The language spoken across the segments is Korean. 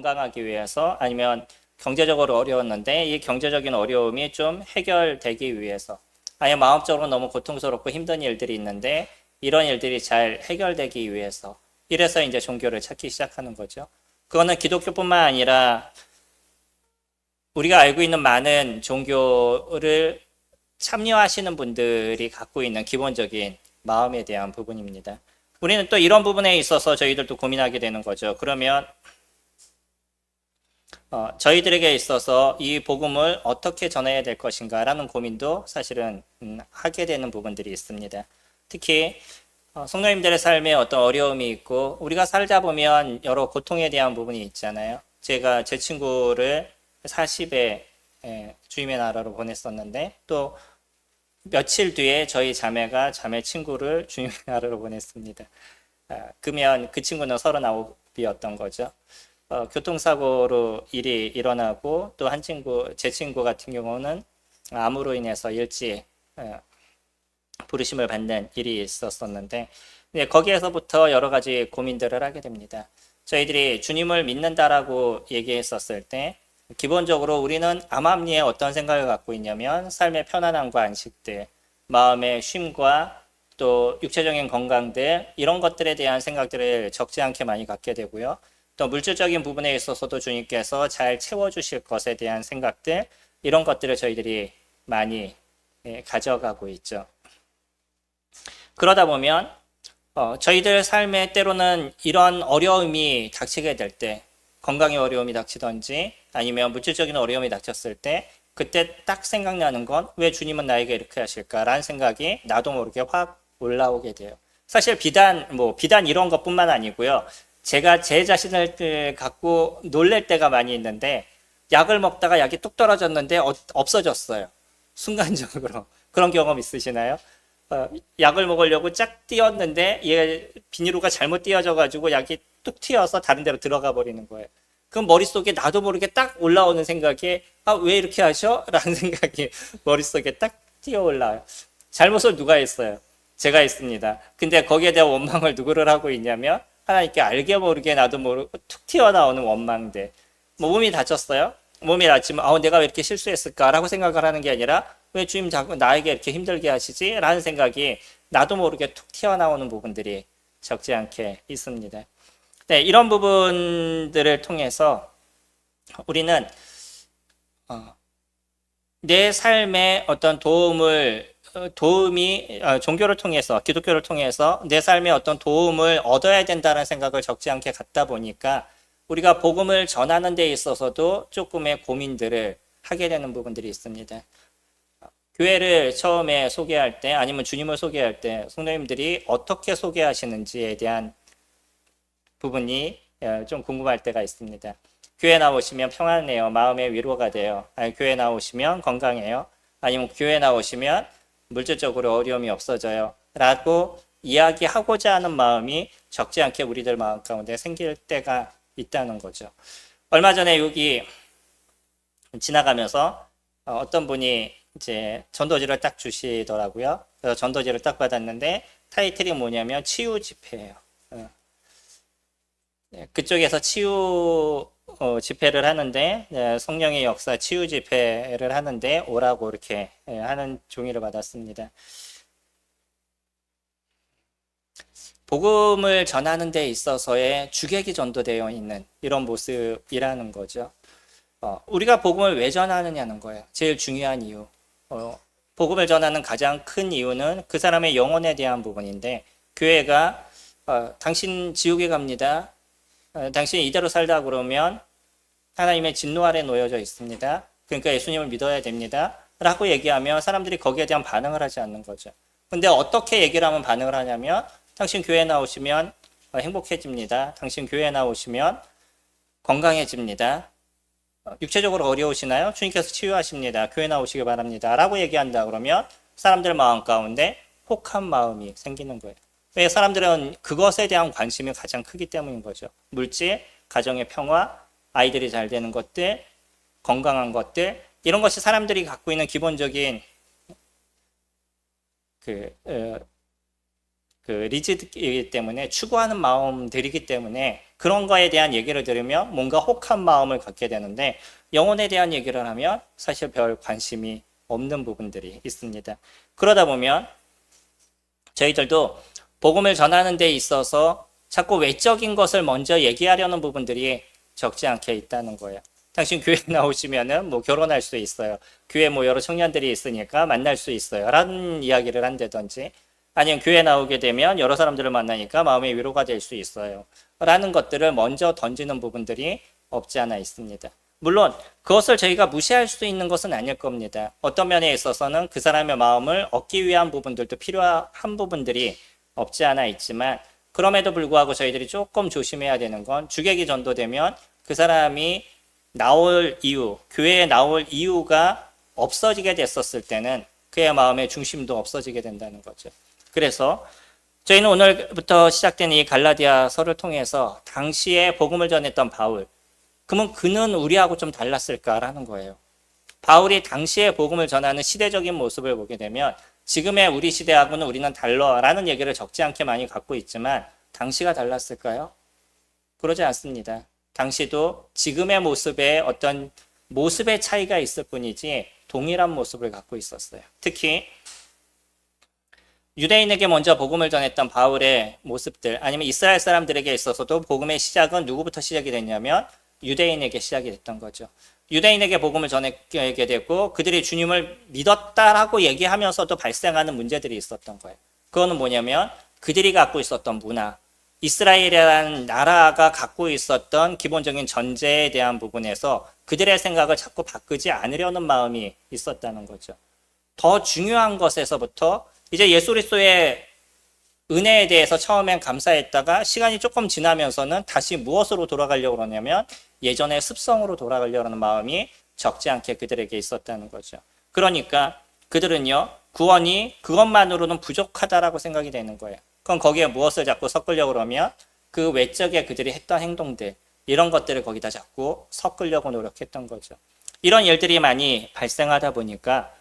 건강하기 위해서 아니면 경제적으로 어려웠는데 이 경제적인 어려움이 좀 해결되기 위해서 아니면 마음적으로 너무 고통스럽고 힘든 일들이 있는데 이런 일들이 잘 해결되기 위해서 이래서 이제 종교를 찾기 시작하는 거죠. 그거는 기독교뿐만 아니라 우리가 알고 있는 많은 종교를 참여하시는 분들이 갖고 있는 기본적인 마음에 대한 부분입니다. 우리는 또 이런 부분에 있어서 저희들도 고민하게 되는 거죠. 그러면 저희들에게 있어서 이 복음을 어떻게 전해야 될 것인가라는 고민도 사실은 하게 되는 부분들이 있습니다. 특히 성도님들의 삶에 어떤 어려움이 있고 우리가 살다 보면 여러 고통에 대한 부분이 있잖아요. 제가 제 친구를 40에 주님의 나라로 보냈었는데 또 며칠 뒤에 저희 자매가 자매 친구를 주님의 나라로 보냈습니다. 그러면 그 친구는 39이었던 거죠. 교통사고로 일이 일어나고 또 한 친구, 제 친구 같은 경우는 암으로 인해서 일찍 부르심을 받는 일이 있었었는데 거기에서부터 여러 가지 고민들을 하게 됩니다. 저희들이 주님을 믿는다라고 얘기했었을 때 기본적으로 우리는 암암리에 어떤 생각을 갖고 있냐면 삶의 편안함과 안식들, 마음의 쉼과 또 육체적인 건강들 이런 것들에 대한 생각들을 적지 않게 많이 갖게 되고요. 또 물질적인 부분에 있어서도 주님께서 잘 채워주실 것에 대한 생각들 이런 것들을 저희들이 많이 가져가고 있죠. 그러다 보면 저희들 삶에 때로는 이런 어려움이 닥치게 될 때 건강의 어려움이 닥치든지 아니면 물질적인 어려움이 닥쳤을 때 그때 딱 생각나는 건 왜 주님은 나에게 이렇게 하실까라는 생각이 나도 모르게 확 올라오게 돼요. 사실 비단 이런 것뿐만 아니고요. 제가 제 자신을 갖고 놀랄 때가 많이 있는데 약을 먹다가 약이 뚝 떨어졌는데 없어졌어요. 순간적으로. 그런 경험 있으시나요? 약을 먹으려고 쫙 띄었는데 얘 비닐로가 잘못 띄어져 가지고 약이 뚝 튀어서 다른 데로 들어가 버리는 거예요. 그럼 머릿속에 나도 모르게 딱 올라오는 생각이 왜 이렇게 하셔? 라는 생각이 머릿속에 딱 튀어 올라와요. 잘못을 누가 했어요? 제가 했습니다. 근데 거기에 대한 원망을 누구를 하고 있냐면 하나님께 알게 모르게 나도 모르고 툭 튀어나오는 원망들. 몸이 다쳤어요? 몸이 다치면 내가 왜 이렇게 실수했을까라고 생각을 하는 게 아니라 왜 주님 자꾸 나에게 이렇게 힘들게 하시지? 라는 생각이 나도 모르게 툭 튀어나오는 부분들이 적지 않게 있습니다. 네, 이런 부분들을 통해서 우리는 내 삶에 어떤 도움이 종교를 통해서 기독교를 통해서 내 삶에 어떤 도움을 얻어야 된다는 생각을 적지 않게 갖다 보니까 우리가 복음을 전하는 데 있어서도 조금의 고민들을 하게 되는 부분들이 있습니다. 교회를 처음에 소개할 때 아니면 주님을 소개할 때 성도님들이 어떻게 소개하시는지에 대한 부분이 좀 궁금할 때가 있습니다. 교회 나오시면 평안해요. 마음의 위로가 돼요. 아니, 교회 나오시면 건강해요. 아니면 교회 나오시면 물질적으로 어려움이 없어져요. 라고 이야기하고자 하는 마음이 적지 않게 우리들 마음 가운데 생길 때가 있다는 거죠. 얼마 전에 여기 지나가면서 어떤 분이 이제 전도지를 딱 주시더라고요. 그래서 전도지를 딱 받았는데 타이틀이 뭐냐면 치유 집회예요. 그쪽에서 치유 집회를 하는데 성령의 역사 치유 집회를 하는데 오라고 이렇게 하는 종이를 받았습니다. 복음을 전하는 데 있어서의 주객이 전도되어 있는 이런 모습이라는 거죠. 우리가 복음을 왜 전하느냐는 거예요. 제일 중요한 이유. 복음을 전하는 가장 큰 이유는 그 사람의 영혼에 대한 부분인데 교회가 당신 지옥에 갑니다. 당신이 이대로 살다 그러면 하나님의 진노 아래 놓여져 있습니다. 그러니까 예수님을 믿어야 됩니다. 라고 얘기하면 사람들이 거기에 대한 반응을 하지 않는 거죠. 근데 어떻게 얘기를 하면 반응을 하냐면 당신 교회 나오시면 행복해집니다. 당신 교회 나오시면 건강해집니다. 육체적으로 어려우시나요? 주님께서 치유하십니다. 교회 나오시기 바랍니다. 라고 얘기한다 그러면 사람들 마음 가운데 혹한 마음이 생기는 거예요. 왜 사람들은 그것에 대한 관심이 가장 크기 때문인 거죠. 물질, 가정의 평화, 아이들이 잘 되는 것들, 건강한 것들 이런 것이 사람들이 갖고 있는 기본적인 그 리즈이기 때문에 추구하는 마음들이기 때문에 그런 거에 대한 얘기를 들으면 뭔가 혹한 마음을 갖게 되는데 영혼에 대한 얘기를 하면 사실 별 관심이 없는 부분들이 있습니다. 그러다 보면 저희들도 복음을 전하는 데 있어서 자꾸 외적인 것을 먼저 얘기하려는 부분들이 적지 않게 있다는 거예요. 당신 교회 나오시면은 뭐 결혼할 수 있어요. 교회 뭐 여러 청년들이 있으니까 만날 수 있어요. 라는 이야기를 한다든지 아니면 교회 나오게 되면 여러 사람들을 만나니까 마음의 위로가 될 수 있어요. 라는 것들을 먼저 던지는 부분들이 없지 않아 있습니다. 물론 그것을 저희가 무시할 수 있는 것은 아닐 겁니다. 어떤 면에 있어서는 그 사람의 마음을 얻기 위한 부분들도 필요한 부분들이 없지 않아 있지만 그럼에도 불구하고 저희들이 조금 조심해야 되는 건 주객이 전도되면 그 사람이 나올 이유, 교회에 나올 이유가 없어지게 됐었을 때는 그의 마음의 중심도 없어지게 된다는 거죠. 그래서 저희는 오늘부터 시작된 이 갈라디아서를 통해서 당시에 복음을 전했던 바울, 그러면 그는 우리하고 좀 달랐을까라는 거예요. 바울이 당시에 복음을 전하는 시대적인 모습을 보게 되면 지금의 우리 시대하고는 우리는 달라라는 얘기를 적지 않게 많이 갖고 있지만 당시가 달랐을까요? 그러지 않습니다. 당시도 지금의 모습에 어떤 모습의 차이가 있을 뿐이지 동일한 모습을 갖고 있었어요. 특히 유대인에게 먼저 복음을 전했던 바울의 모습들 아니면 이스라엘 사람들에게 있어서도 복음의 시작은 누구부터 시작이 됐냐면 유대인에게 시작이 됐던 거죠. 유대인에게 복음을 전하게 되고 그들이 주님을 믿었다라고 얘기하면서도 발생하는 문제들이 있었던 거예요. 그거는 뭐냐면 그들이 갖고 있었던 문화, 이스라엘이라는 나라가 갖고 있었던 기본적인 전제에 대한 부분에서 그들의 생각을 자꾸 바꾸지 않으려는 마음이 있었다는 거죠. 더 중요한 것에서부터 이제 예수 그리스도의 은혜에 대해서 처음엔 감사했다가 시간이 조금 지나면서는 다시 무엇으로 돌아가려고 그러냐면 예전의 습성으로 돌아가려고 하는 마음이 적지 않게 그들에게 있었다는 거죠. 그러니까 그들은요, 구원이 그것만으로는 부족하다라고 생각이 되는 거예요. 그럼 거기에 무엇을 자꾸 섞으려고 그러면 그 외적에 그들이 했던 행동들, 이런 것들을 거기다 자꾸 섞으려고 노력했던 거죠. 이런 일들이 많이 발생하다 보니까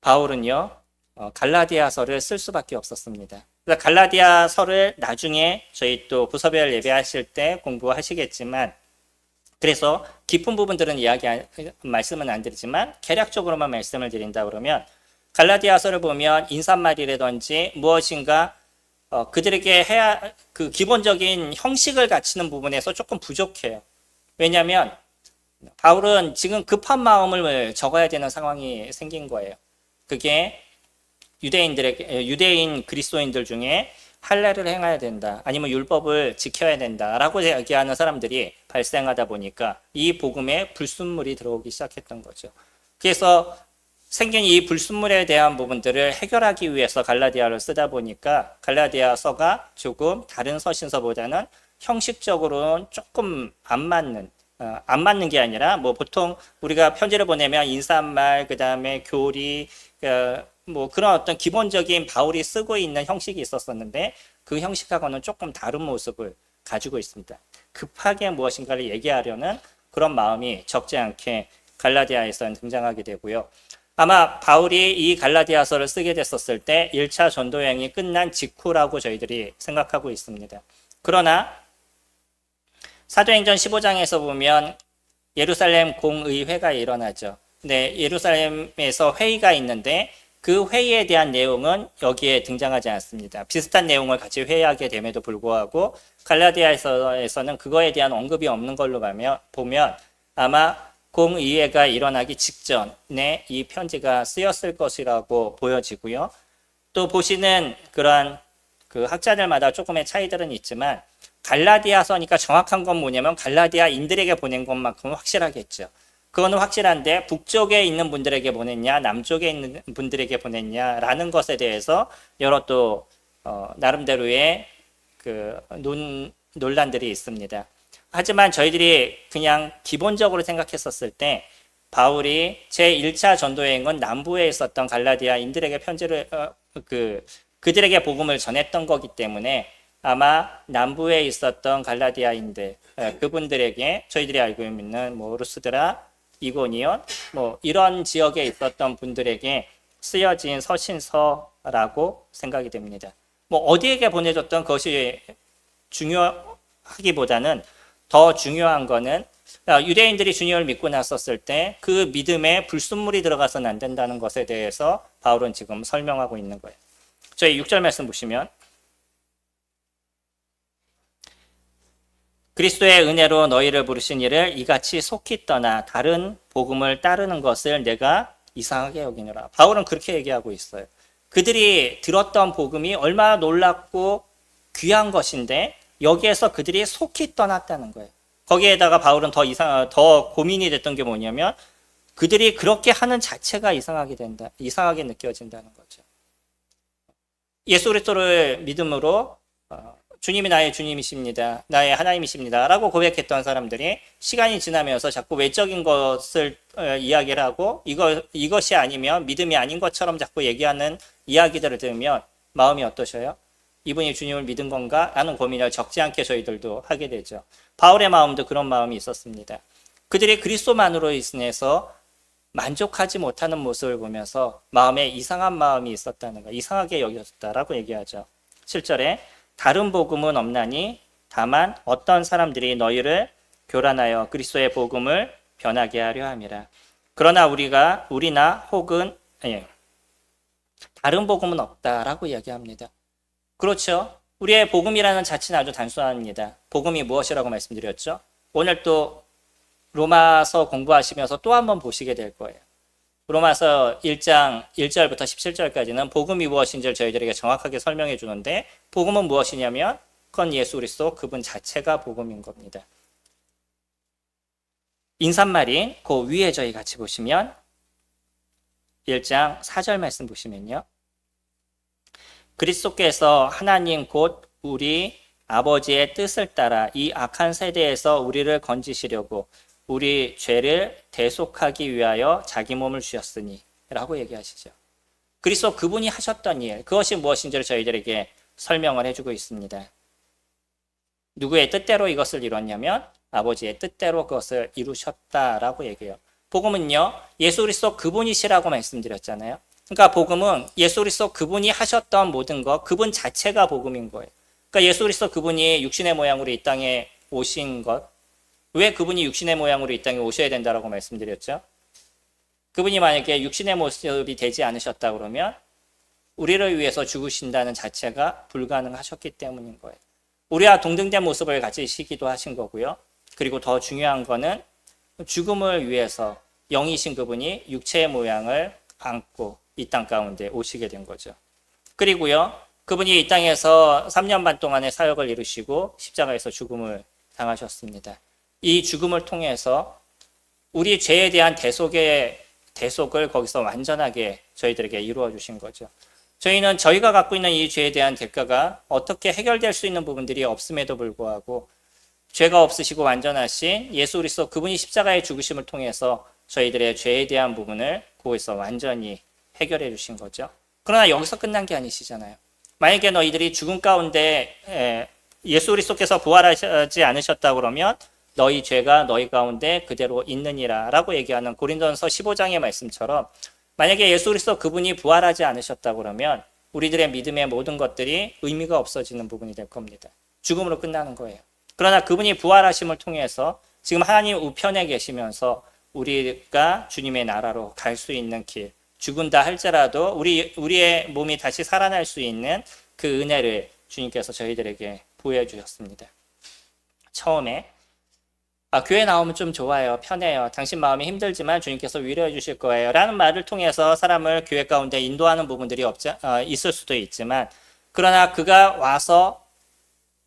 바울은요, 갈라디아서를 쓸 수밖에 없었습니다. 그래서 갈라디아서를 나중에 저희 또 부서별 예배하실 때 공부하시겠지만 그래서 깊은 부분들은 말씀은 안 드리지만 개략적으로만 말씀을 드린다 그러면 갈라디아서를 보면 인사말이라든지 무엇인가 그들에게 해야 그 기본적인 형식을 갖추는 부분에서 조금 부족해요. 왜냐하면 바울은 지금 급한 마음을 적어야 되는 상황이 생긴 거예요. 그게 유대인 그리스도인들 중에 할례를 행해야 된다 아니면 율법을 지켜야 된다라고 얘기하는 사람들이 발생하다 보니까 이 복음에 불순물이 들어오기 시작했던 거죠. 그래서 생긴 이 불순물에 대한 부분들을 해결하기 위해서 갈라디아를 쓰다 보니까 갈라디아서가 조금 다른 서신서보다는 형식적으로는 조금 안 맞는 게 아니라 뭐 보통 우리가 편지를 보내면 인사말 그다음에 교리 뭐 그런 어떤 기본적인 바울이 쓰고 있는 형식이 있었었는데 그 형식하고는 조금 다른 모습을 가지고 있습니다. 급하게 무엇인가를 얘기하려는 그런 마음이 적지 않게 갈라디아에서는 등장하게 되고요. 아마 바울이 이 갈라디아서를 쓰게 됐었을 때 1차 전도 여행이 끝난 직후라고 저희들이 생각하고 있습니다. 그러나 사도행전 15장에서 보면 예루살렘 공의회가 일어나죠. 네, 예루살렘에서 회의가 있는데 그 회의에 대한 내용은 여기에 등장하지 않습니다. 비슷한 내용을 같이 회의하게 됨에도 불구하고 갈라디아에서는 그거에 대한 언급이 없는 걸로 보면 아마 공의회가 일어나기 직전에 이 편지가 쓰였을 것이라고 보여지고요. 또 보시는 그러한 그 학자들마다 조금의 차이들은 있지만 갈라디아서니까 정확한 건 뭐냐면 갈라디아인들에게 보낸 것만큼은 확실하겠죠. 그거는 확실한데 북쪽에 있는 분들에게 보냈냐 남쪽에 있는 분들에게 보냈냐라는 것에 대해서 여러 또 나름대로의 그 논란들이 있습니다. 하지만 저희들이 그냥 기본적으로 생각했었을 때 바울이 제1차 전도여행은 남부에 있었던 갈라디아인들에게 편지를 그들에게 복음을 전했던 거기 때문에 아마 남부에 있었던 갈라디아인들 그분들에게 저희들이 알고 있는 뭐 루스드라, 이고니온 뭐 이런 지역에 있었던 분들에게 쓰여진 서신서라고 생각이 됩니다. 뭐 어디에게 보내줬던 것이 중요하기보다는 더 중요한 거는 유대인들이 주님을 믿고 났었을 때 그 믿음에 불순물이 들어가서는 안 된다는 것에 대해서 바울은 지금 설명하고 있는 거예요. 저희 6절 말씀 보시면 그리스도의 은혜로 너희를 부르신 이를 이같이 속히 떠나 다른 복음을 따르는 것을 내가 이상하게 여기노라. 바울은 그렇게 얘기하고 있어요. 그들이 들었던 복음이 얼마나 놀랍고 귀한 것인데 여기에서 그들이 속히 떠났다는 거예요. 거기에다가 바울은 더 고민이 됐던 게 뭐냐면 그들이 그렇게 하는 자체가 이상하게 느껴진다는 거죠. 예수 그리스도를 믿음으로 주님이 나의 주님이십니다. 나의 하나님이십니다. 라고 고백했던 사람들이 시간이 지나면서 자꾸 외적인 것을 이야기를 하고 이것이 아니면 믿음이 아닌 것처럼 자꾸 얘기하는 이야기들을 들으면 마음이 어떠셔요? 이분이 주님을 믿은 건가? 라는 고민을 적지 않게 저희들도 하게 되죠. 바울의 마음도 그런 마음이 있었습니다. 그들이 그리스도만으로 인해서 만족하지 못하는 모습을 보면서 마음에 이상한 마음이 있었다는 거, 이상하게 여겼다라고 얘기하죠. 7절에 다른 복음은 없나니 다만 어떤 사람들이 너희를 교란하여 그리스도의 복음을 변하게 하려 함이라. 그러나 우리나 혹은 다른 복음은 없다라고 이야기합니다. 그렇죠. 우리의 복음이라는 자체는 아주 단순합니다. 복음이 무엇이라고 말씀드렸죠? 오늘 또 로마서 공부하시면서 또 한번 보시게 될 거예요. 로마서 1장 1절부터 17절까지는 복음이 무엇인지를 저희들에게 정확하게 설명해 주는데 복음은 무엇이냐면 그건 예수 그리스도 그분 자체가 복음인 겁니다. 인사말인 그 위에 저희 같이 보시면 1장 4절 말씀 보시면요. 그리스도께서 하나님 곧 우리 아버지의 뜻을 따라 이 악한 세대에서 우리를 건지시려고 우리 죄를 대속하기 위하여 자기 몸을 주셨으니 라고 얘기하시죠. 그리스도 그분이 하셨던 일, 그것이 무엇인지를 저희들에게 설명을 해주고 있습니다. 누구의 뜻대로 이것을 이뤘냐면 아버지의 뜻대로 그것을 이루셨다라고 얘기해요. 복음은요, 예수 그리스도 그분이시라고 말씀드렸잖아요. 그러니까 복음은 예수 그리스도 그분이 하셨던 모든 것, 그분 자체가 복음인 거예요. 그러니까 예수 그리스도 그분이 육신의 모양으로 이 땅에 오신 것, 왜 그분이 육신의 모양으로 이 땅에 오셔야 된다라고 말씀드렸죠? 그분이 만약에 육신의 모습이 되지 않으셨다 그러면 우리를 위해서 죽으신다는 자체가 불가능하셨기 때문인 거예요. 우리와 동등된 모습을 가지시기도 하신 거고요. 그리고 더 중요한 거는 죽음을 위해서 영이신 그분이 육체의 모양을 안고 이 땅 가운데 오시게 된 거죠. 그리고요, 그분이 이 땅에서 3년 반 동안의 사역을 이루시고 십자가에서 죽음을 당하셨습니다. 이 죽음을 통해서 우리 죄에 대한 대속을 거기서 완전하게 저희들에게 이루어 주신 거죠. 저희는 저희가 갖고 있는 이 죄에 대한 대가가 어떻게 해결될 수 있는 부분들이 없음에도 불구하고 죄가 없으시고 완전하신 예수 그리스도 그분이 십자가의 죽으심을 통해서 저희들의 죄에 대한 부분을 거기서 완전히 해결해 주신 거죠. 그러나 여기서 끝난 게 아니시잖아요. 만약에 너희들이 죽음 가운데 예수 그리스도께서 부활하지 않으셨다 그러면 너희 죄가 너희 가운데 그대로 있느니라 라고 얘기하는 고린도전서 15장의 말씀처럼 만약에 예수 그리스도 그분이 부활하지 않으셨다 그러면 우리들의 믿음의 모든 것들이 의미가 없어지는 부분이 될 겁니다. 죽음으로 끝나는 거예요. 그러나 그분이 부활하심을 통해서 지금 하나님 우편에 계시면서 우리가 주님의 나라로 갈 수 있는 길, 죽은다 할지라도 우리의 몸이 다시 살아날 수 있는 그 은혜를 주님께서 저희들에게 보여주셨습니다. 처음에 교회 나오면 좀 좋아요, 편해요, 당신 마음이 힘들지만 주님께서 위로해 주실 거예요 라는 말을 통해서 사람을 교회 가운데 인도하는 부분들이 있을 수도 있지만 그러나 그가 와서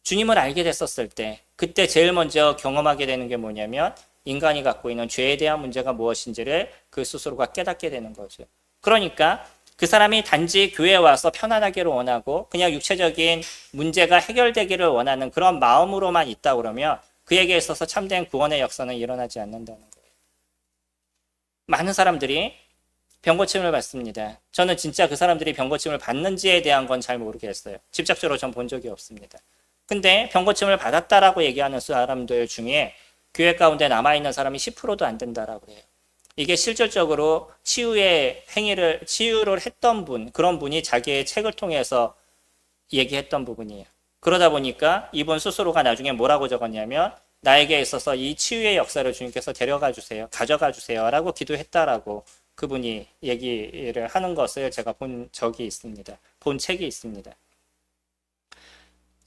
주님을 알게 됐었을 때 그때 제일 먼저 경험하게 되는 게 뭐냐면 인간이 갖고 있는 죄에 대한 문제가 무엇인지를 그 스스로가 깨닫게 되는 거죠. 그러니까 그 사람이 단지 교회에 와서 편안하기를 원하고 그냥 육체적인 문제가 해결되기를 원하는 그런 마음으로만 있다 그러면 그에게 있어서 참된 구원의 역사는 일어나지 않는다는 거예요. 많은 사람들이 병고침을 받습니다. 저는 진짜 그 사람들이 병고침을 받는지에 대한 건 잘 모르겠어요. 직접적으로 전 본 적이 없습니다. 근데 병고침을 받았다라고 얘기하는 사람들 중에 교회 가운데 남아있는 사람이 10%도 안 된다라고 해요. 이게 실질적으로 치유를 했던 그런 분이 자기의 책을 통해서 얘기했던 부분이에요. 그러다 보니까 이분 스스로가 나중에 뭐라고 적었냐면, 나에게 있어서 이 치유의 역사를 주님께서 데려가 주세요. 가져가 주세요. 라고 기도했다라고 그분이 얘기를 하는 것을 제가 본 적이 있습니다. 본 책이 있습니다.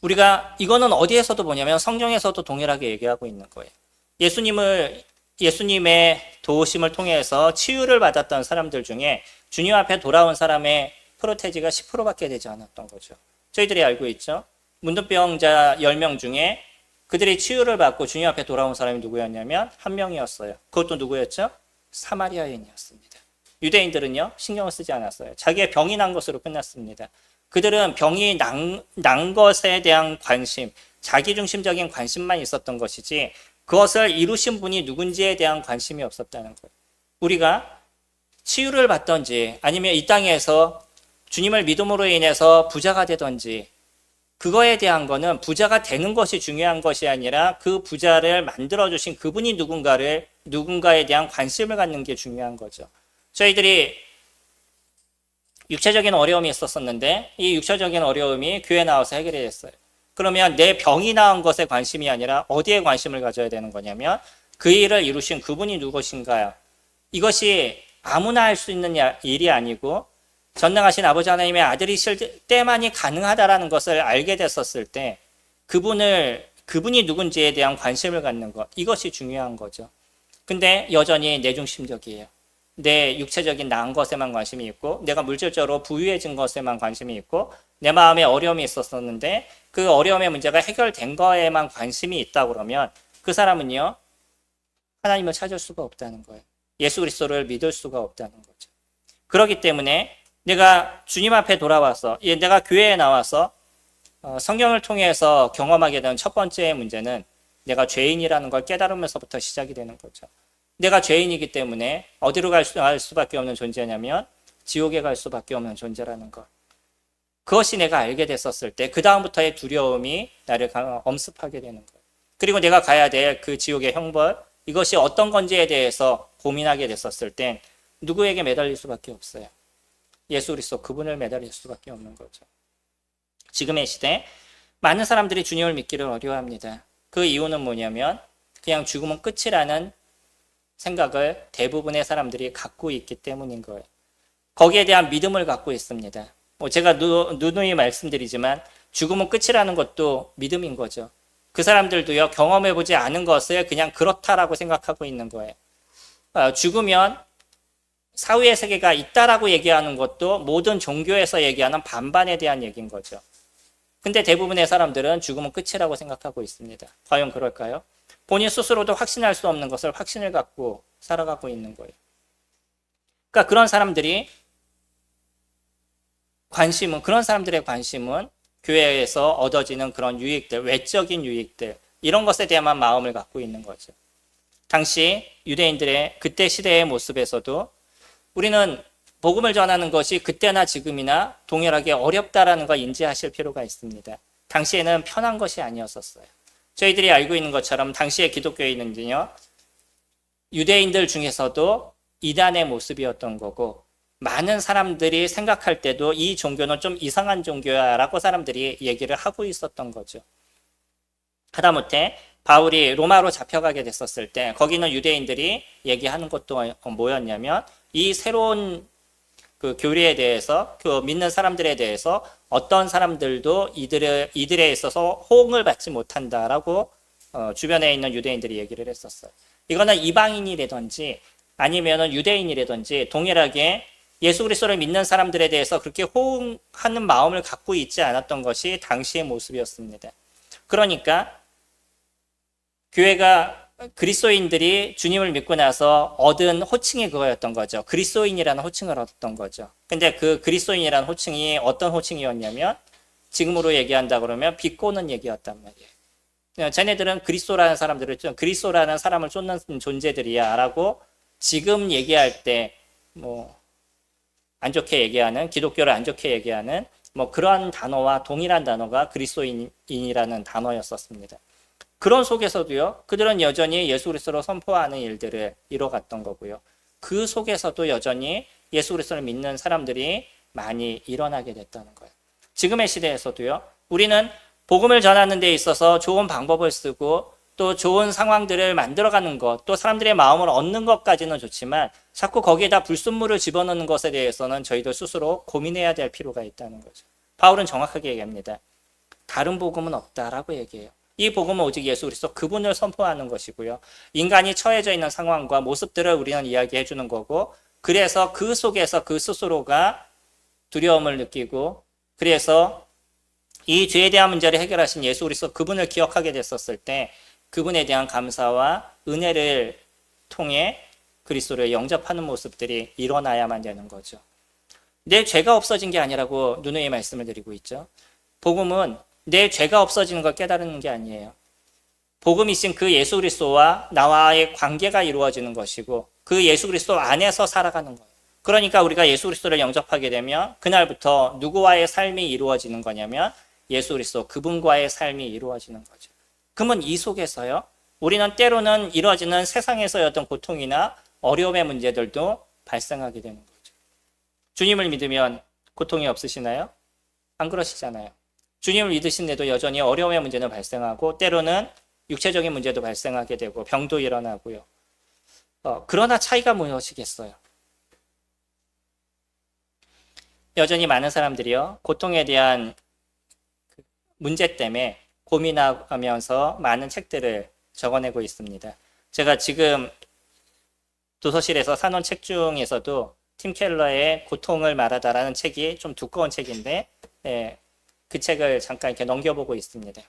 우리가 이거는 어디에서도 보냐면 성경에서도 동일하게 얘기하고 있는 거예요. 예수님의 도우심을 통해서 치유를 받았던 사람들 중에 주님 앞에 돌아온 사람의 프로테지가 10%밖에 되지 않았던 거죠. 저희들이 알고 있죠. 문둥병자 10명 중에 그들이 치유를 받고 주님 앞에 돌아온 사람이 누구였냐면 한 명이었어요. 그것도 누구였죠? 사마리아인이었습니다. 유대인들은요, 신경을 쓰지 않았어요. 자기의 병이 난 것으로 끝났습니다. 그들은 병이 난 것에 대한 관심, 자기중심적인 관심만 있었던 것이지 그것을 이루신 분이 누군지에 대한 관심이 없었다는 거예요. 우리가 치유를 받던지 아니면 이 땅에서 주님을 믿음으로 인해서 부자가 되던지 그거에 대한 거는 부자가 되는 것이 중요한 것이 아니라 그 부자를 만들어주신 그분이 누군가에 대한 관심을 갖는 게 중요한 거죠. 저희들이 육체적인 어려움이 있었었는데 이 육체적인 어려움이 교회에 나와서 해결이 됐어요. 그러면 내 병이 나은 것에 관심이 아니라 어디에 관심을 가져야 되는 거냐면 그 일을 이루신 그분이 누구신가요? 이것이 아무나 할 수 있는 일이 아니고 전능하신 아버지 하나님의 아들이실 때만이 가능하다라는 것을 알게 됐었을 때 그분이 누군지에 대한 관심을 갖는 것, 이것이 중요한 거죠. 근데 여전히 내중심적이에요. 내 육체적인 나은 것에만 관심이 있고 내가 물질적으로 부유해진 것에만 관심이 있고 내 마음에 어려움이 있었었는데 그 어려움의 문제가 해결된 거에만 관심이 있다 그러면 그 사람은요, 하나님을 찾을 수가 없다는 거예요. 예수 그리스도를 믿을 수가 없다는 거죠. 그렇기 때문에 내가 주님 앞에 돌아와서, 내가 교회에 나와서 성경을 통해서 경험하게 된 첫 번째 문제는 내가 죄인이라는 걸 깨달으면서부터 시작이 되는 거죠. 내가 죄인이기 때문에 어디로 갈 수밖에 없는 존재냐면 지옥에 갈 수밖에 없는 존재라는 것. 그것이 내가 알게 됐었을 때 그 다음부터의 두려움이 나를 엄습하게 되는 거예요. 그리고 내가 가야 될 그 지옥의 형벌, 이것이 어떤 건지에 대해서 고민하게 됐었을 땐 누구에게 매달릴 수밖에 없어요. 예수 그리스도 그분을 매달릴 수밖에 없는 거죠. 지금의 시대 많은 사람들이 주님을 믿기를 어려워합니다. 그 이유는 뭐냐면 그냥 죽으면 끝이라는 생각을 대부분의 사람들이 갖고 있기 때문인 거예요. 거기에 대한 믿음을 갖고 있습니다. 제가 누누이 말씀드리지만 죽으면 끝이라는 것도 믿음인 거죠. 그 사람들도요, 경험해보지 않은 것을 그냥 그렇다라고 생각하고 있는 거예요. 죽으면 사후의 세계가 있다라고 얘기하는 것도 모든 종교에서 얘기하는 반반에 대한 얘기인 거죠. 근데 대부분의 사람들은 죽으면 끝이라고 생각하고 있습니다. 과연 그럴까요? 본인 스스로도 확신할 수 없는 것을 확신을 갖고 살아가고 있는 거예요. 그러니까 그런 사람들의 관심은 교회에서 얻어지는 그런 유익들, 외적인 유익들, 이런 것에 대한 마음을 갖고 있는 거죠. 당시 유대인들의 그때 시대의 모습에서도 우리는 복음을 전하는 것이 그때나 지금이나 동일하게 어렵다라는 걸 인지하실 필요가 있습니다. 당시에는 편한 것이 아니었었어요. 저희들이 알고 있는 것처럼 당시의 기독교인은요, 유대인들 중에서도 이단의 모습이었던 거고, 많은 사람들이 생각할 때도 이 종교는 좀 이상한 종교야라고 사람들이 얘기를 하고 있었던 거죠. 하다못해 바울이 로마로 잡혀가게 됐었을 때 거기는 유대인들이 얘기하는 것도 뭐였냐면 이 새로운 그 교리에 대해서, 그 믿는 사람들에 대해서 어떤 사람들도 이들에 있어서 호응을 받지 못한다라고 주변에 있는 유대인들이 얘기를 했었어요. 이거는 이방인이라든지 아니면은 유대인이라든지 동일하게 예수 그리스도를 믿는 사람들에 대해서 그렇게 호응하는 마음을 갖고 있지 않았던 것이 당시의 모습이었습니다. 그러니까 교회가 그리스도인들이 주님을 믿고 나서 얻은 호칭이 그거였던 거죠. 그리스도인이라는 호칭을 얻었던 거죠. 근데 그 그리스도인이라는 호칭이 어떤 호칭이었냐면 지금으로 얘기한다 그러면 비꼬는 얘기였단 말이에요. 쟤네들은 그리스도라는 사람을 쫓는 존재들이야 라고 지금 얘기할 때 안 좋게 얘기하는, 기독교를 안 좋게 얘기하는 그런 단어와 동일한 단어가 그리스도인이라는 단어였었습니다. 그런 속에서도요, 그들은 여전히 예수 그리스도를 선포하는 일들을 이뤄갔던 거고요. 그 속에서도 여전히 예수 그리스도를 믿는 사람들이 많이 일어나게 됐다는 거예요. 지금의 시대에서도요. 우리는 복음을 전하는 데 있어서 좋은 방법을 쓰고 또 좋은 상황들을 만들어가는 것, 또 사람들의 마음을 얻는 것까지는 좋지만 자꾸 거기에다 불순물을 집어넣는 것에 대해서는 저희들 스스로 고민해야 될 필요가 있다는 거죠. 바울은 정확하게 얘기합니다. 다른 복음은 없다라고 얘기해요. 이 복음은 오직 예수 그리스도 그분을 선포하는 것이고요. 인간이 처해져 있는 상황과 모습들을 우리는 이야기해 주는 거고, 그래서 그 속에서 그 스스로가 두려움을 느끼고, 그래서 이 죄에 대한 문제를 해결하신 예수 그리스도 그분을 기억하게 됐었을 때 그분에 대한 감사와 은혜를 통해 그리스도를 영접하는 모습들이 일어나야만 되는 거죠. 내 죄가 없어진 게 아니라고 누누이 말씀을 드리고 있죠. 복음은 내 죄가 없어지는 걸 깨달는 게 아니에요. 복음이신 그 예수 그리스도와 나와의 관계가 이루어지는 것이고 그 예수 그리스도 안에서 살아가는 거예요. 그러니까 우리가 예수 그리스도를 영접하게 되면 그날부터 누구와의 삶이 이루어지는 거냐면 예수 그리스도 그분과의 삶이 이루어지는 거죠. 그러면 이 속에서요. 우리는 때로는 이루어지는 세상에서의 어떤 고통이나 어려움의 문제들도 발생하게 되는 거죠. 주님을 믿으면 고통이 없으시나요? 안 그러시잖아요. 주님을 믿으신데도 여전히 어려움의 문제는 발생하고 때로는 육체적인 문제도 발생하게 되고 병도 일어나고요. 그러나 차이가 무엇이겠어요? 여전히 많은 사람들이요. 고통에 대한 문제 때문에 고민하면서 많은 책들을 적어내고 있습니다. 제가 지금 도서실에서 사놓은 책 중에서도 팀 켈러의 고통을 말하다라는 책이 좀 두꺼운 책인데 그 책을 잠깐 이렇게 넘겨보고 있습니다.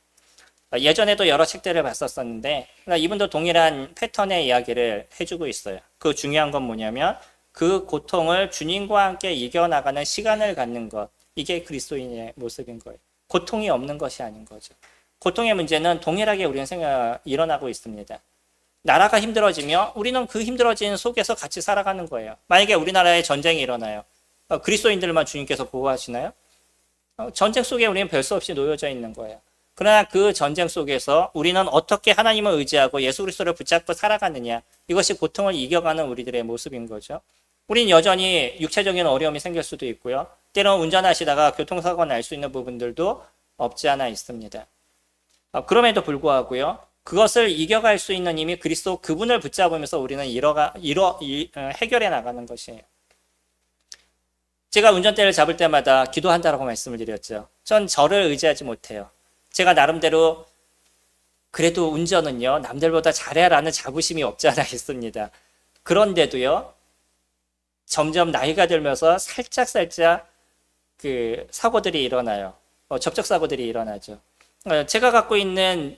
예전에도 여러 책들을 봤었는데 이분도 동일한 패턴의 이야기를 해주고 있어요. 그 중요한 건 뭐냐면 그 고통을 주님과 함께 이겨나가는 시간을 갖는 것, 이게 그리스도인의 모습인 거예요. 고통이 없는 것이 아닌 거죠. 고통의 문제는 동일하게 우리는 일어나고 있습니다. 나라가 힘들어지며 우리는 그 힘들어진 속에서 같이 살아가는 거예요. 만약에 우리나라에 전쟁이 일어나요. 그리스도인들만 주님께서 보호하시나요? 전쟁 속에 우리는 별 수 없이 놓여져 있는 거예요. 그러나 그 전쟁 속에서 우리는 어떻게 하나님을 의지하고 예수 그리스도를 붙잡고 살아가느냐, 이것이 고통을 이겨가는 우리들의 모습인 거죠. 우린 여전히 육체적인 어려움이 생길 수도 있고요. 때로는 운전하시다가 교통사고가 날 수 있는 부분들도 없지 않아 있습니다. 그럼에도 불구하고요. 그것을 이겨갈 수 있는 힘이 그리스도 그분을 붙잡으면서 우리는 해결해 나가는 것이에요. 제가 운전대를 잡을 때마다 기도한다라고 말씀을 드렸죠. 전 저를 의지하지 못해요. 제가 나름대로 그래도 운전은요. 남들보다 잘해라는 자부심이 없지 않아 있습니다. 그런데도요. 점점 나이가 들면서 살짝 그 사고들이 일어나요. 접촉사고들이 일어나죠. 제가 갖고 있는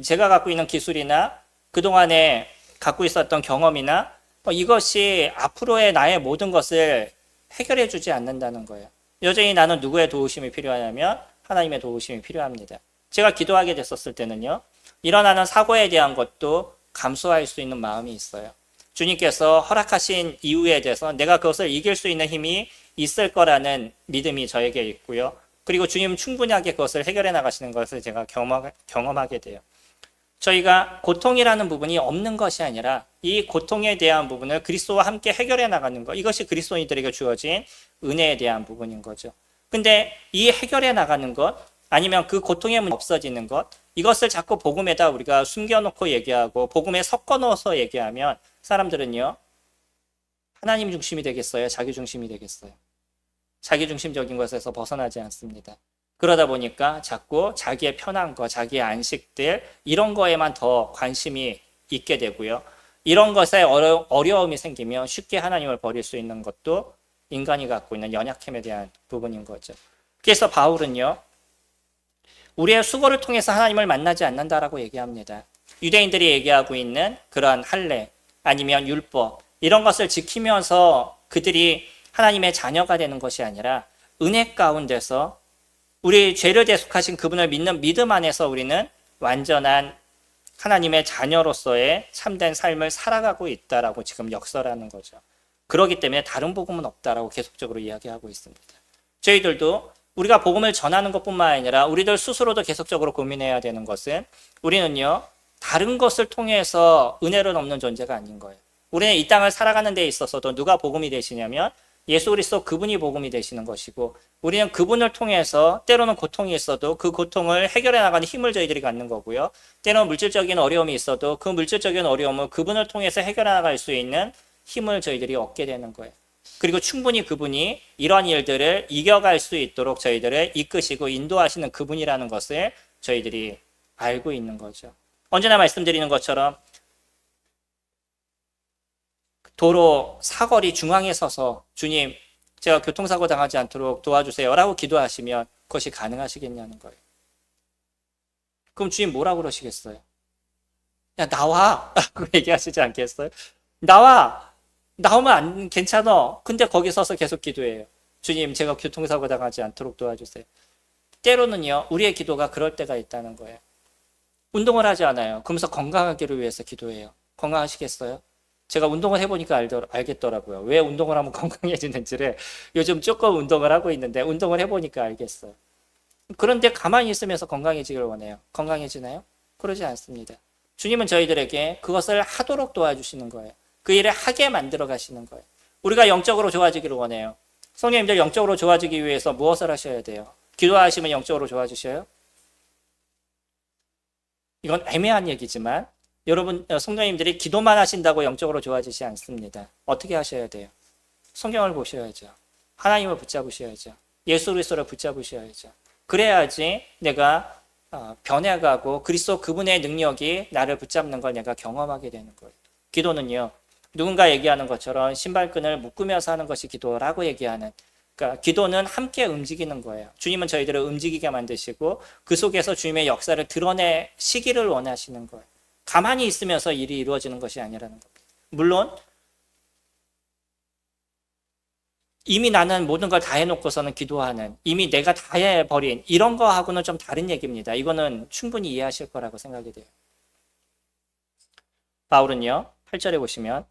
제가 갖고 있는 기술이나 그동안에 갖고 있었던 경험이나 이것이 앞으로의 나의 모든 것을 해결해 주지 않는다는 거예요. 여전히 나는 누구의 도우심이 필요하냐면 하나님의 도우심이 필요합니다. 제가 기도하게 됐었을 때는요. 일어나는 사고에 대한 것도 감수할 수 있는 마음이 있어요. 주님께서 허락하신 이유에 대해서 내가 그것을 이길 수 있는 힘이 있을 거라는 믿음이 저에게 있고요. 그리고 주님은 충분하게 그것을 해결해 나가시는 것을 제가 경험하게 돼요. 저희가 고통이라는 부분이 없는 것이 아니라 이 고통에 대한 부분을 그리스도와 함께 해결해 나가는 것, 이것이 그리스도인들에게 주어진 은혜에 대한 부분인 거죠. 근데 이 해결해 나가는 것, 아니면 그 고통의 문제 없어지는 것, 이것을 자꾸 복음에다 우리가 숨겨놓고 얘기하고 복음에 섞어 넣어서 얘기하면 사람들은요, 하나님 중심이 되겠어요? 자기 중심이 되겠어요? 자기 중심적인 것에서 벗어나지 않습니다. 그러다 보니까 자꾸 자기의 편한 거, 자기의 안식들, 이런 거에만 더 관심이 있게 되고요. 이런 것에 어려움이 생기면 쉽게 하나님을 버릴 수 있는 것도 인간이 갖고 있는 연약함에 대한 부분인 거죠. 그래서 바울은요, 우리의 수고를 통해서 하나님을 만나지 않는다라고 얘기합니다. 유대인들이 얘기하고 있는 그러한 할례, 아니면 율법, 이런 것을 지키면서 그들이 하나님의 자녀가 되는 것이 아니라 은혜 가운데서 우리 죄를 대속하신 그분을 믿는 믿음 안에서 우리는 완전한 하나님의 자녀로서의 참된 삶을 살아가고 있다라고 지금 역설하는 거죠. 그렇기 때문에 다른 복음은 없다라고 계속적으로 이야기하고 있습니다. 저희들도 우리가 복음을 전하는 것뿐만 아니라 우리들 스스로도 계속적으로 고민해야 되는 것은 우리는요, 다른 것을 통해서 은혜를 얻는 존재가 아닌 거예요. 우리는 이 땅을 살아가는 데 있어서도 누가 복음이 되시냐면 예수 그리스도 그분이 복음이 되시는 것이고, 우리는 그분을 통해서 때로는 고통이 있어도 그 고통을 해결해 나가는 힘을 저희들이 갖는 거고요. 때로는 물질적인 어려움이 있어도 그 물질적인 어려움을 그분을 통해서 해결해 나갈 수 있는 힘을 저희들이 얻게 되는 거예요. 그리고 충분히 그분이 이러한 일들을 이겨갈 수 있도록 저희들을 이끄시고 인도하시는 그분이라는 것을 저희들이 알고 있는 거죠. 언제나 말씀드리는 것처럼 도로 사거리 중앙에 서서 주님, 제가 교통사고 당하지 않도록 도와주세요 라고 기도하시면 그것이 가능하시겠냐는 거예요. 그럼 주님 뭐라고 그러시겠어요? 야, 나와! 라고 얘기하시지 않겠어요? 나오면 안 괜찮아. 근데 거기 서서 계속 기도해요. 주님, 제가 교통사고 당하지 않도록 도와주세요. 때로는요, 우리의 기도가 그럴 때가 있다는 거예요. 운동을 하지 않아요. 그러면서 건강하기를 위해서 기도해요. 건강하시겠어요? 제가 운동을 해보니까 알겠더라고요. 왜 운동을 하면 건강해지는지를. 요즘 조금 운동을 하고 있는데 운동을 해보니까 알겠어요. 그런데 가만히 있으면서 건강해지길 원해요. 건강해지나요? 그러지 않습니다. 주님은 저희들에게 그것을 하도록 도와주시는 거예요. 그 일을 하게 만들어 가시는 거예요. 우리가 영적으로 좋아지기를 원해요. 성령님들 영적으로 좋아지기 위해서 무엇을 하셔야 돼요? 기도하시면 영적으로 좋아지셔요? 이건 애매한 얘기지만 여러분, 성도님들이 기도만 하신다고 영적으로 좋아지지 않습니다. 어떻게 하셔야 돼요? 성경을 보셔야죠. 하나님을 붙잡으셔야죠. 예수 그리스도를 붙잡으셔야죠. 그래야지 내가 변해가고 그리스도 그분의 능력이 나를 붙잡는 걸 내가 경험하게 되는 거예요. 기도는요, 누군가 얘기하는 것처럼 신발끈을 묶으면서 하는 것이 기도라고 얘기하는, 그러니까 기도는 함께 움직이는 거예요. 주님은 저희들을 움직이게 만드시고 그 속에서 주님의 역사를 드러내시기를 원하시는 거예요. 가만히 있으면서 일이 이루어지는 것이 아니라는 겁니다. 물론 이미 나는 모든 걸 다 해놓고서는 기도하는, 이미 내가 다 해버린 이런 거하고는 좀 다른 얘기입니다. 이거는 충분히 이해하실 거라고 생각이 돼요. 바울은요, 8절에 보시면,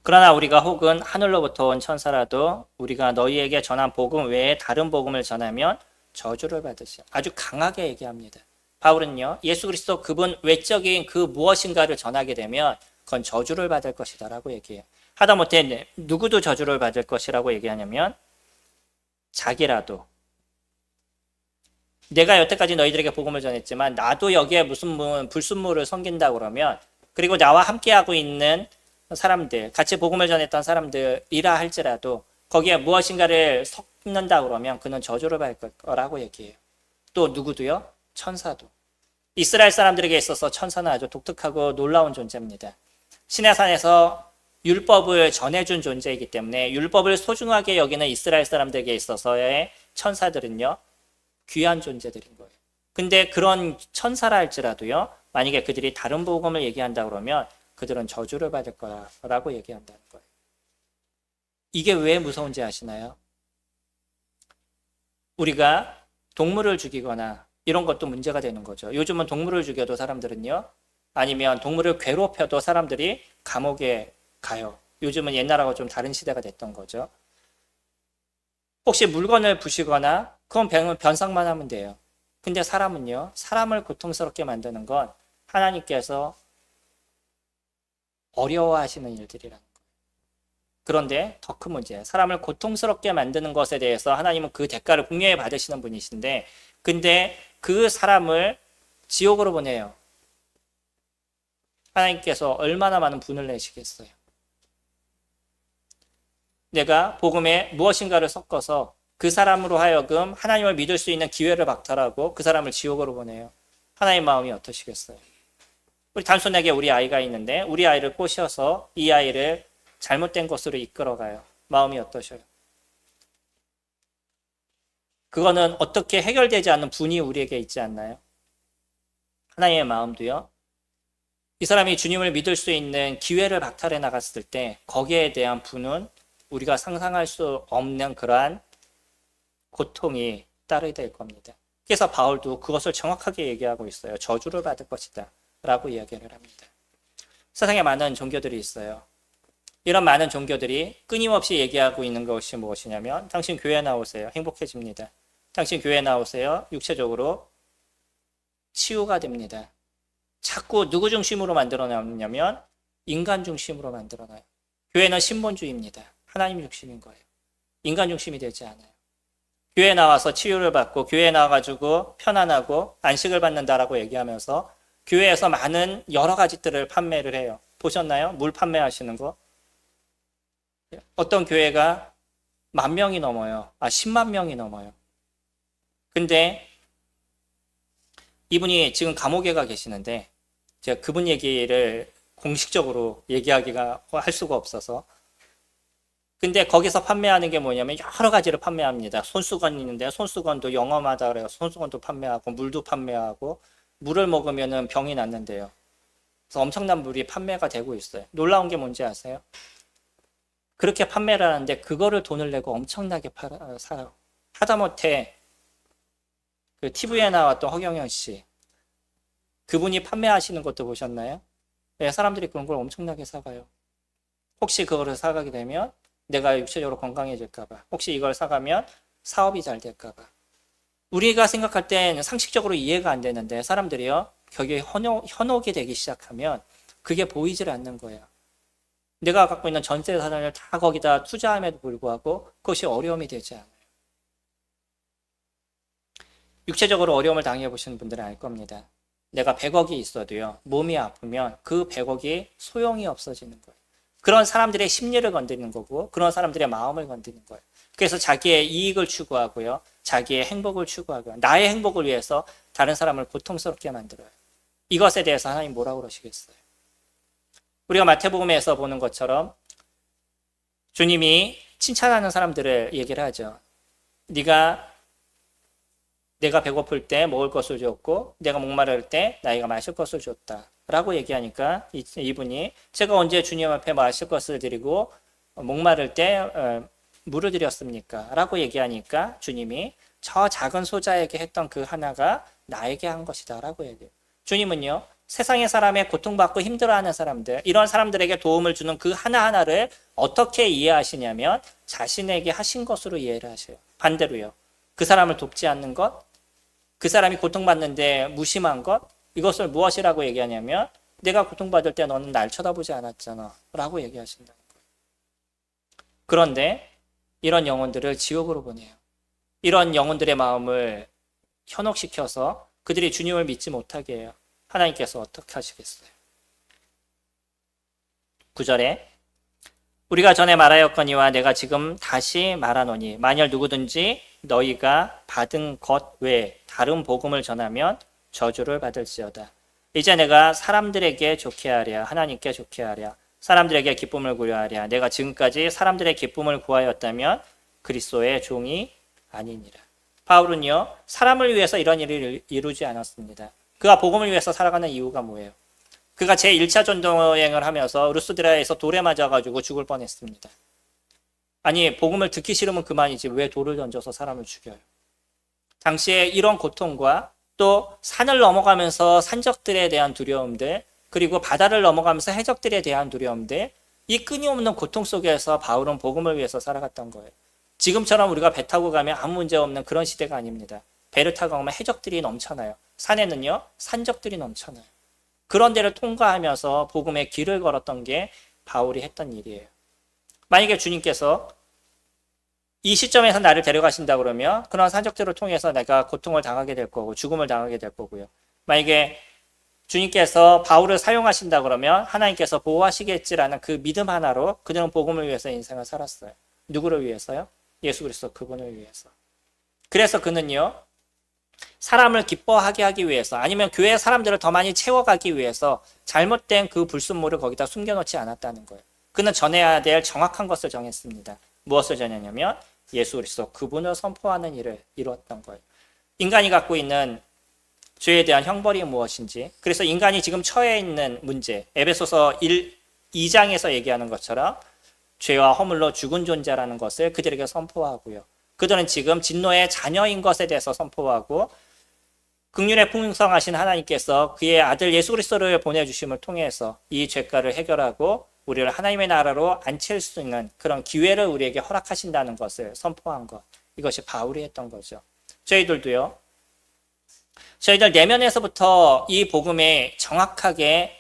그러나 우리가 혹은 하늘로부터 온 천사라도 우리가 너희에게 전한 복음 외에 다른 복음을 전하면 저주를 받으시오. 아주 강하게 얘기합니다. 바울은요, 예수 그리스도 그분 외적인 그 무엇인가를 전하게 되면 그건 저주를 받을 것이다 라고 얘기해요. 하다못해 누구도 저주를 받을 것이라고 얘기하냐면 자기라도, 내가 여태까지 너희들에게 복음을 전했지만 나도 여기에 무슨 불순물을 섬긴다 그러면, 그리고 나와 함께하고 있는 사람들, 같이 복음을 전했던 사람들이라 할지라도 거기에 무엇인가를 섞는다 그러면 그는 저주를 받을 거라고 얘기해요. 또 누구도요? 천사도. 이스라엘 사람들에게 있어서 천사는 아주 독특하고 놀라운 존재입니다. 시내산에서 율법을 전해준 존재이기 때문에 율법을 소중하게 여기는 이스라엘 사람들에게 있어서의 천사들은요, 귀한 존재들인 거예요. 근데 그런 천사라 할지라도요, 만약에 그들이 다른 복음을 얘기한다 그러면 그들은 저주를 받을 거라고 얘기한다는 거예요. 이게 왜 무서운지 아시나요? 우리가 동물을 죽이거나 이런 것도 문제가 되는 거죠. 요즘은 동물을 죽여도 사람들은요, 아니면 동물을 괴롭혀도 사람들이 감옥에 가요. 요즘은 옛날하고 좀 다른 시대가 됐던 거죠. 혹시 물건을 부시거나 그건 변상만 하면 돼요. 근데 사람은요, 사람을 고통스럽게 만드는 건 하나님께서 어려워하시는 일들이라는 거예요. 그런데 더 큰 문제예요. 사람을 고통스럽게 만드는 것에 대해서 하나님은 그 대가를 분명히 받으시는 분이신데, 근데 그 사람을 지옥으로 보내요. 하나님께서 얼마나 많은 분을 내시겠어요. 내가 복음에 무엇인가를 섞어서 그 사람으로 하여금 하나님을 믿을 수 있는 기회를 박탈하고 그 사람을 지옥으로 보내요. 하나님 마음이 어떠시겠어요? 우리 단순하게 우리 아이가 있는데 우리 아이를 꼬셔서 이 아이를 잘못된 것으로 이끌어가요. 마음이 어떠셔요? 그거는 어떻게 해결되지 않는 분이 우리에게 있지 않나요? 하나님의 마음도요, 이 사람이 주님을 믿을 수 있는 기회를 박탈해 나갔을 때 거기에 대한 분은 우리가 상상할 수 없는 그러한 고통이 따르게 될 겁니다. 그래서 바울도 그것을 정확하게 얘기하고 있어요. 저주를 받을 것이다 라고 이야기를 합니다. 세상에 많은 종교들이 있어요. 이런 많은 종교들이 끊임없이 얘기하고 있는 것이 무엇이냐면, 당신 교회 나오세요. 행복해집니다. 당신 교회 나오세요. 육체적으로 치유가 됩니다. 자꾸 누구 중심으로 만들어놨냐면 인간 중심으로 만들어놔요. 교회는 신본주의입니다. 하나님 중심인 거예요. 인간 중심이 되지 않아요. 교회 나와서 치유를 받고 교회에 나와가지고 편안하고 안식을 받는다라고 얘기하면서 교회에서 많은 여러 가지들을 판매를 해요. 보셨나요? 물 판매하시는 거? 어떤 교회가 10,000명이 넘어요. 10만 명이 넘어요. 근데 이분이 지금 감옥에 가 계시는데 제가 그분 얘기를 공식적으로 얘기하기가 할 수가 없어서, 근데 거기서 판매하는 게 뭐냐면 여러 가지를 판매합니다. 손수건이 있는데 손수건도 영험하다 그래요. 손수건도 판매하고 물도 판매하고 물을 먹으면 병이 낫는데요. 그래서 엄청난 물이 판매가 되고 있어요. 놀라운 게 뭔지 아세요? 그렇게 판매를 하는데 그거를 돈을 내고 엄청나게 사요. 하다못해 그 TV에 나왔던 허경영 씨, 그분이 판매하시는 것도 보셨나요? 네, 사람들이 그런 걸 엄청나게 사가요. 혹시 그거를 사가게 되면 내가 육체적으로 건강해질까봐, 혹시 이걸 사가면 사업이 잘 될까봐. 우리가 생각할 땐 상식적으로 이해가 안 되는데 사람들이요, 거기에 현혹이 되기 시작하면 그게 보이질 않는 거예요. 내가 갖고 있는 전세 자산을 다 거기다 투자함에도 불구하고 그것이 어려움이 되지 않아요. 육체적으로 어려움을 당해보시는 분들은 알 겁니다. 내가 100억이 있어도요, 몸이 아프면 그 100억이 소용이 없어지는 거예요. 그런 사람들의 심리를 건드리는 거고, 그런 사람들의 마음을 건드리는 거예요. 그래서 자기의 이익을 추구하고요, 자기의 행복을 추구하고요, 나의 행복을 위해서 다른 사람을 고통스럽게 만들어요. 이것에 대해서 하나님 뭐라고 그러시겠어요? 우리가 마태복음에서 보는 것처럼 주님이 칭찬하는 사람들을 얘기를 하죠. 내가 배고플 때 먹을 것을 줬고 내가 목마를 때 나이가 마실 것을 줬다 라고 얘기하니까 이분이 제가 언제 주님 앞에 마실 것을 드리고 목마를 때 물을 드렸습니까? 라고 얘기하니까 주님이 저 작은 소자에게 했던 그 하나가 나에게 한 것이다 라고 얘기해요. 주님은요, 세상의 사람의 고통받고 힘들어하는 사람들, 이런 사람들에게 도움을 주는 그 하나하나를 어떻게 이해하시냐면 자신에게 하신 것으로 이해를 하셔요. 반대로요, 그 사람을 돕지 않는 것, 그 사람이 고통받는데 무심한 것, 이것을 무엇이라고 얘기하냐면 내가 고통받을 때 너는 날 쳐다보지 않았잖아 라고 얘기하신다는 거예요. 그런데 이런 영혼들을 지옥으로 보내요. 이런 영혼들의 마음을 현혹시켜서 그들이 주님을 믿지 못하게 해요. 하나님께서 어떻게 하시겠어요? 9절에 우리가 전에 말하였거니와 내가 지금 다시 말하노니 만일 누구든지 너희가 받은 것 외에 다른 복음을 전하면 저주를 받을지어다. 이제 내가 사람들에게 좋게 하랴, 하나님께 좋게 하랴, 사람들에게 기쁨을 구하랴. 내가 지금까지 사람들의 기쁨을 구하였다면 그리스도의 종이 아니니라. 바울은요, 사람을 위해서 이런 일을 이루지 않았습니다. 그가 복음을 위해서 살아가는 이유가 뭐예요? 그가 제1차 전도여행을 하면서 루스드라에서 돌에 맞아가지고 죽을 뻔했습니다. 아니, 복음을 듣기 싫으면 그만이지 왜 돌을 던져서 사람을 죽여요? 당시에 이런 고통과 또 산을 넘어가면서 산적들에 대한 두려움들, 그리고 바다를 넘어가면서 해적들에 대한 두려움들, 이 끊임없는 고통 속에서 바울은 복음을 위해서 살아갔던 거예요. 지금처럼 우리가 배 타고 가면 아무 문제 없는 그런 시대가 아닙니다. 배를 타고 가면 해적들이 넘쳐나요. 산에는요, 산적들이 넘쳐나요. 그런 데를 통과하면서 복음의 길을 걸었던 게 바울이 했던 일이에요. 만약에 주님께서 이 시점에서 나를 데려가신다 그러면 그런 산적들을 통해서 내가 고통을 당하게 될 거고 죽음을 당하게 될 거고요. 만약에 주님께서 바울을 사용하신다 그러면 하나님께서 보호하시겠지라는 그 믿음 하나로 그들은 복음을 위해서 인생을 살았어요. 누구를 위해서요? 예수 그리스도 그분을 위해서. 그래서 그는요, 사람을 기뻐하게 하기 위해서, 아니면 교회 사람들을 더 많이 채워가기 위해서 잘못된 그 불순물을 거기다 숨겨놓지 않았다는 거예요. 그는 전해야 될 정확한 것을 정했습니다. 무엇을 전했냐면 예수 그리스도 그분을 선포하는 일을 이루었던 거예요. 인간이 갖고 있는 죄에 대한 형벌이 무엇인지, 그래서 인간이 지금 처해 있는 문제, 에베소서 2장에서 얘기하는 것처럼 죄와 허물로 죽은 존재라는 것을 그들에게 선포하고요. 그들은 지금 진노의 자녀인 것에 대해서 선포하고, 긍휼에 풍성하신 하나님께서 그의 아들 예수 그리스도를 보내주심을 통해서 이 죄가를 해결하고 우리를 하나님의 나라로 앉힐 수 있는 그런 기회를 우리에게 허락하신다는 것을 선포한 것, 이것이 바울이 했던 거죠. 저희들도요, 저희들 내면에서부터 이 복음에 정확하게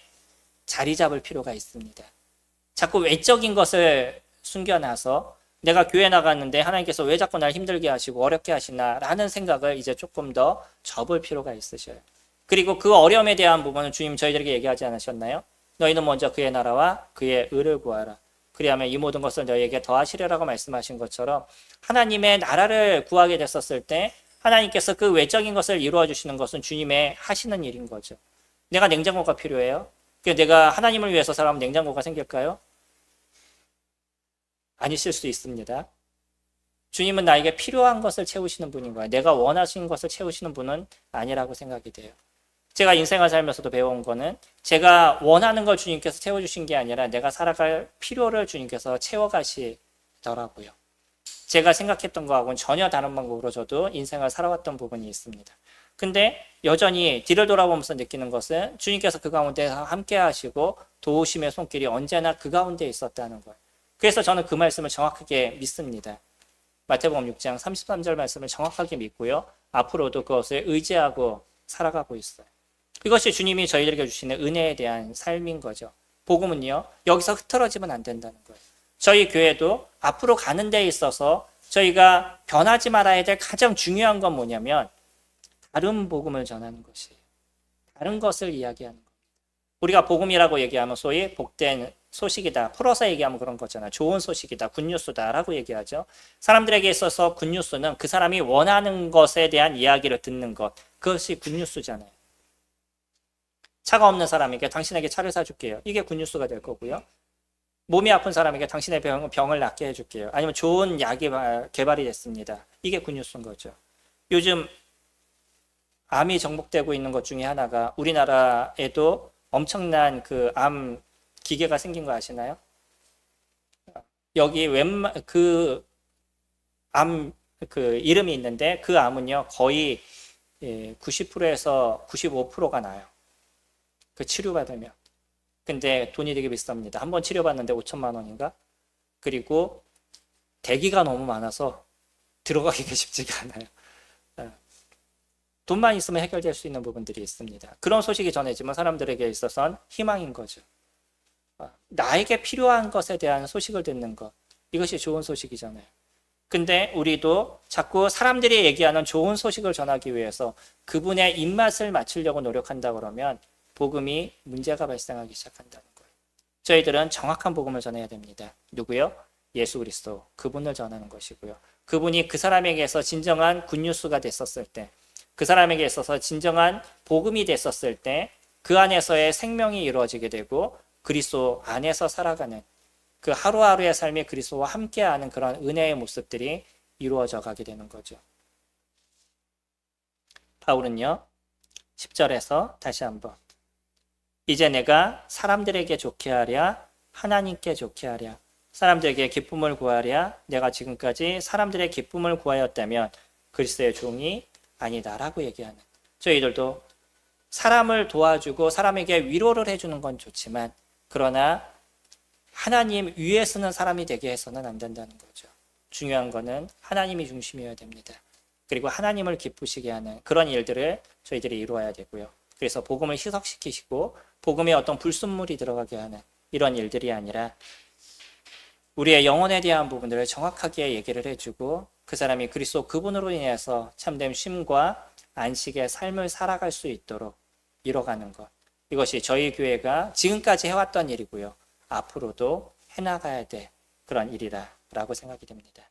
자리 잡을 필요가 있습니다. 자꾸 외적인 것을 숨겨놔서 내가 교회 나갔는데 하나님께서 왜 자꾸 날 힘들게 하시고 어렵게 하시나 라는 생각을 이제 조금 더 접을 필요가 있으셔요. 그리고 그 어려움에 대한 부분은 주님 저희들에게 얘기하지 않으셨나요? 너희는 먼저 그의 나라와 그의 의를 구하라. 그리하면 이 모든 것을 너희에게 더하시리라고 말씀하신 것처럼 하나님의 나라를 구하게 됐었을 때 하나님께서 그 외적인 것을 이루어 주시는 것은 주님의 하시는 일인 거죠. 내가 냉장고가 필요해요? 내가 하나님을 위해서 살아가면 냉장고가 생길까요? 아니실 수 있습니다. 주님은 나에게 필요한 것을 채우시는 분인 거예요. 내가 원하시는 것을 채우시는 분은 아니라고 생각이 돼요. 제가 인생을 살면서도 배워온 거는 제가 원하는 걸 주님께서 채워주신 게 아니라 내가 살아갈 필요를 주님께서 채워가시더라고요. 제가 생각했던 거하고는 전혀 다른 방법으로 저도 인생을 살아왔던 부분이 있습니다. 근데 여전히 뒤를 돌아보면서 느끼는 것은 주님께서 그 가운데 함께 하시고 도우심의 손길이 언제나 그 가운데 있었다는 거예요. 그래서 저는 그 말씀을 정확하게 믿습니다. 마태복음 6장 33절 말씀을 정확하게 믿고요. 앞으로도 그것을 의지하고 살아가고 있어요. 이것이 주님이 저희들에게 주시는 은혜에 대한 삶인 거죠. 복음은요, 여기서 흐트러지면 안 된다는 거예요. 저희 교회도 앞으로 가는 데 있어서 저희가 변하지 말아야 될 가장 중요한 건 뭐냐면 다른 복음을 전하는 것이에요. 다른 것을 이야기하는 겁니다. 우리가 복음이라고 얘기하면 소위 복된 소식이다. 풀어서 얘기하면 그런 거잖아요. 좋은 소식이다. 굿뉴스다 라고 얘기하죠. 사람들에게 있어서 굿뉴스는 그 사람이 원하는 것에 대한 이야기를 듣는 것. 그것이 굿뉴스잖아요. 차가 없는 사람에게 당신에게 차를 사줄게요. 이게 굿뉴스가 될 거고요. 몸이 아픈 사람에게 당신의 병을 낫게 해줄게요. 아니면 좋은 약이 개발이 됐습니다. 이게 굿뉴스인 거죠. 요즘 암이 정복되고 있는 것 중에 하나가 우리나라에도 엄청난 그 암 기계가 생긴 거 아시나요? 여기 그 이름이 있는데 그 암은요 거의 90%에서 95%가 나요. 그 치료받으면. 근데 돈이 되게 비쌉니다. 한 번 치료받는데 5천만 원인가? 그리고 대기가 너무 많아서 들어가기가 쉽지가 않아요. 돈만 있으면 해결될 수 있는 부분들이 있습니다. 그런 소식이 전해지면 사람들에게 있어서는 희망인 거죠. 나에게 필요한 것에 대한 소식을 듣는 것. 이것이 좋은 소식이잖아요. 근데 우리도 자꾸 사람들이 얘기하는 좋은 소식을 전하기 위해서 그분의 입맛을 맞추려고 노력한다 그러면 복음이 문제가 발생하기 시작한다는 거예요. 저희들은 정확한 복음을 전해야 됩니다. 누구요? 예수 그리스도. 그분을 전하는 것이고요. 그분이 그 사람에게서 진정한 굿뉴스가 됐었을 때, 그 사람에게 있어서 진정한 복음이 됐었을 때 그 안에서의 생명이 이루어지게 되고 그리스도 안에서 살아가는 그 하루하루의 삶이 그리스도와 함께하는 그런 은혜의 모습들이 이루어져 가게 되는 거죠. 바울은요 10절에서 다시 한번 이제 내가 사람들에게 좋게 하랴 하나님께 좋게 하랴 사람들에게 기쁨을 구하랴 내가 지금까지 사람들의 기쁨을 구하였다면 그리스도의 종이 아니다라고 얘기하는 저희들도 사람을 도와주고 사람에게 위로를 해주는 건 좋지만 그러나 하나님 위에 서는 사람이 되게 해서는 안 된다는 거죠. 중요한 거는 하나님이 중심이어야 됩니다. 그리고 하나님을 기쁘시게 하는 그런 일들을 저희들이 이루어야 되고요. 그래서 복음을 희석시키시고 복음에 어떤 불순물이 들어가게 하는 이런 일들이 아니라 우리의 영혼에 대한 부분들을 정확하게 얘기를 해주고 그 사람이 그리스도 그분으로 인해서 참된 쉼과 안식의 삶을 살아갈 수 있도록 이뤄가는 것. 이것이 저희 교회가 지금까지 해왔던 일이고요. 앞으로도 해나가야 될 그런 일이라고 생각이 됩니다.